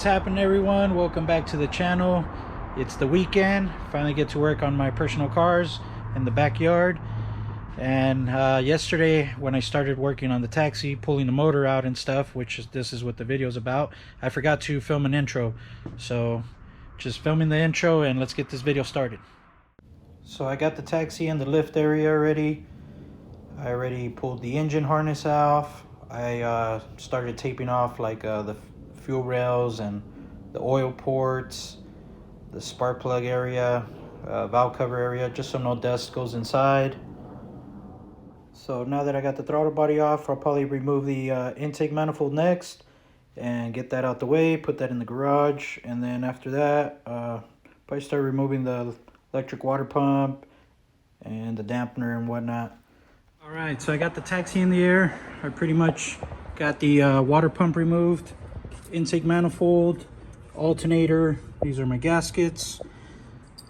What's happening, everyone? Welcome back to the channel. It's the weekend. Finally get to work on my personal cars in the backyard. And yesterday when I started working on the taxi, pulling the motor out and stuff, this is what the video is about, I forgot to film an intro. So just filming the intro and let's get this video started. So I got the taxi in the lift area already. I already pulled the engine harness off. I started taping off like the fuel rails and the oil ports, the spark plug area, valve cover area, just so no dust goes inside. So now that I got the throttle body off, I'll probably remove the intake manifold next and get that out the way, put that in the garage, and then after that probably start removing the electric water pump and the dampener and whatnot. All right, so I got the taxi in the air. I pretty much got the water pump removed, intake manifold, alternator. These are my gaskets.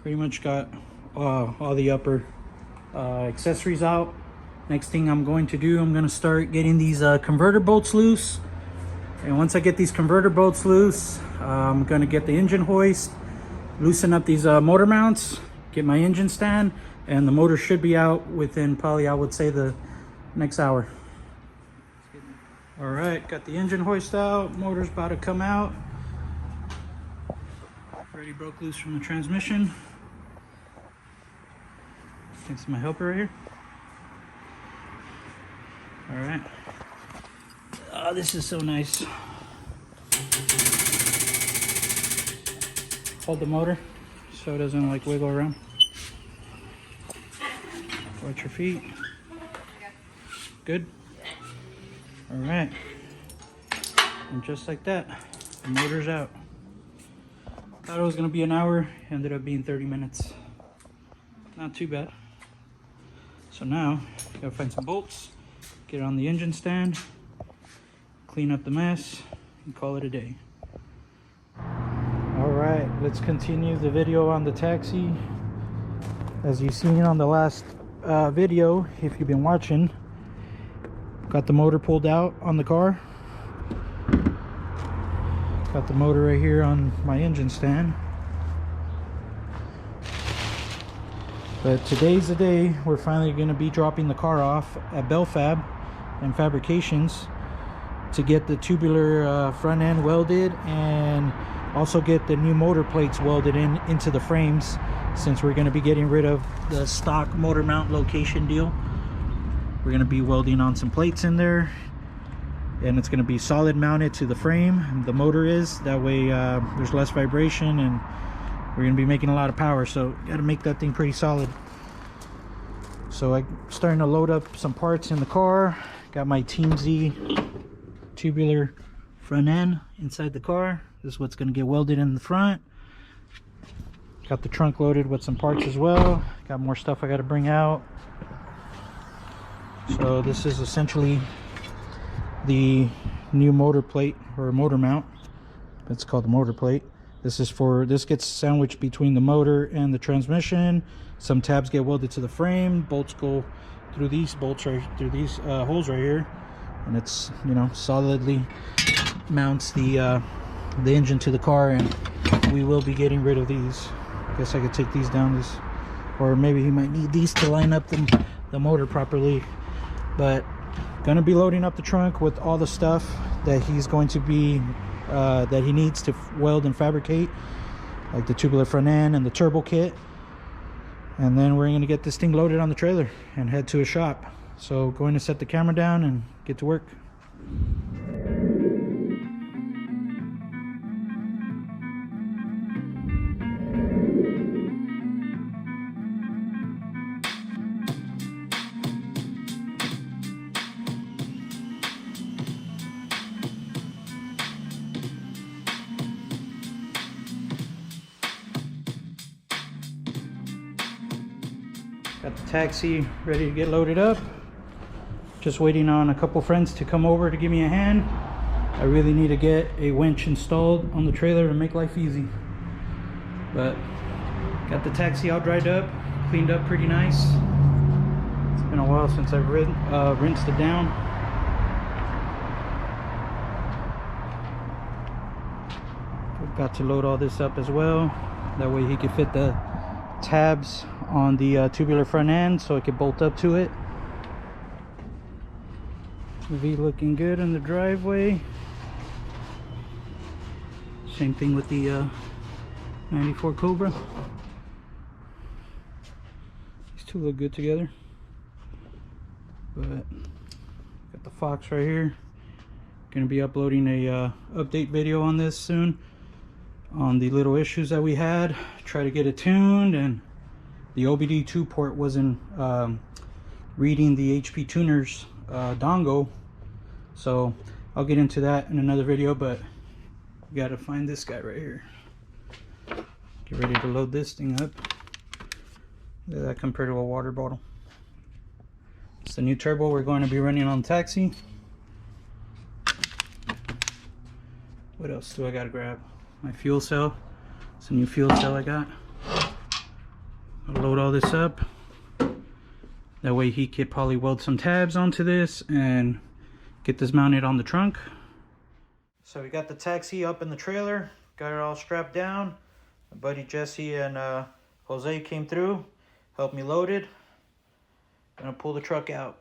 Pretty much got all the upper accessories out. Next thing I'm going to do, I'm going to start getting these converter bolts loose. And once I get these converter bolts loose, I'm going to get the engine hoist, loosen up these motor mounts, get my engine stand, and the motor should be out within probably, I would say, the next hour. All right, got the engine hoist out, motor's about to come out. Already broke loose from the transmission. Thanks to my helper right here. All right. Oh, this is so nice. Hold the motor so it doesn't like wiggle around. Watch your feet. Good. All right. And just like that, the motor's out. Thought it was gonna be an hour, ended up being 30 minutes. Not too bad. So now, gotta find some bolts, get it on the engine stand, clean up the mess, and call it a day. All right, let's continue the video on the taxi. As you've seen on the last video, if you've been watching, got the motor pulled out on the car. Got the motor right here on my engine stand. But today's the day we're finally going to be dropping the car off at Belfab and Fabrications to get the tubular front end welded and also get the new motor plates welded into the frames, since we're going to be getting rid of the stock motor mount location deal. We're going to be welding on some plates in there, and it's going to be solid mounted to the frame. The motor is that way, there's less vibration, and we're going to be making a lot of power, so got to make that thing pretty solid. So I'm starting to load up some parts in the car. Got my Team Z tubular front end inside the car. This is what's going to get welded in the front. Got the trunk loaded with some parts as well. Got more stuff I got to bring out. So this is essentially the new motor plate or motor mount. It's called the motor plate. This gets sandwiched between the motor and the transmission. Some tabs get welded to the frame. Bolts go through these holes right here, and it's, you know, solidly mounts the engine to the car. And we will be getting rid of these. I guess I could take these down, or maybe he might need these to line up the motor properly. But gonna be loading up the trunk with all the stuff that he's going to be that he needs to weld and fabricate, like the tubular front end and the turbo kit. And then we're going to get this thing loaded on the trailer and head to a shop. So going to set the camera down and get to work. Got the taxi ready to get loaded up. Just waiting on a couple friends to come over to give me a hand. I really need to get a winch installed on the trailer to make life easy. But got the taxi all dried up, cleaned up pretty nice. It's been a while since I've rinsed it down. Forgot to load all this up as well. That way he could fit the tabs on the tubular front end so it could bolt up to it. V looking good in the driveway. Same thing with the 94 Cobra. These two look good together. But got the Fox right here. Gonna be uploading a update video on this soon, on the little issues that we had. Try to get it tuned, and the OBD2 port wasn't reading the HP tuners dongle, so I'll get into that in another video. But we gotta find this guy right here. Get ready to load this thing up. Look at that compared to a water bottle. It's the new turbo we're going to be running on Taxi. What else do I gotta grab? My fuel cell. It's a new fuel cell I got. I'll load all this up. That way he could probably weld some tabs onto this and get this mounted on the trunk. So we got the Taxi up in the trailer. Got it all strapped down. My buddy Jesse and Jose came through, helped me load it. Gonna pull the truck out.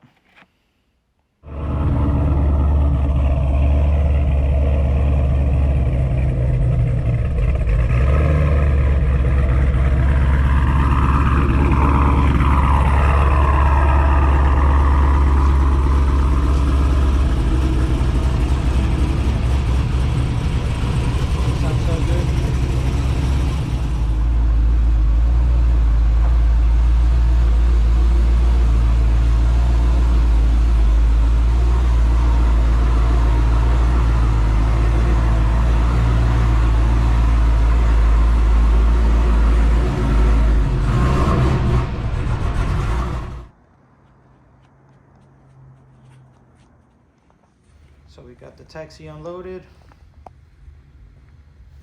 So we got the Taxi unloaded.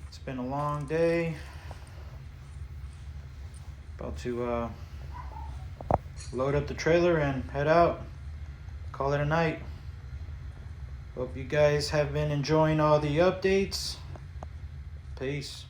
It's been a long day. About to load up the trailer and head out. Call it a night. Hope you guys have been enjoying all the updates. Peace.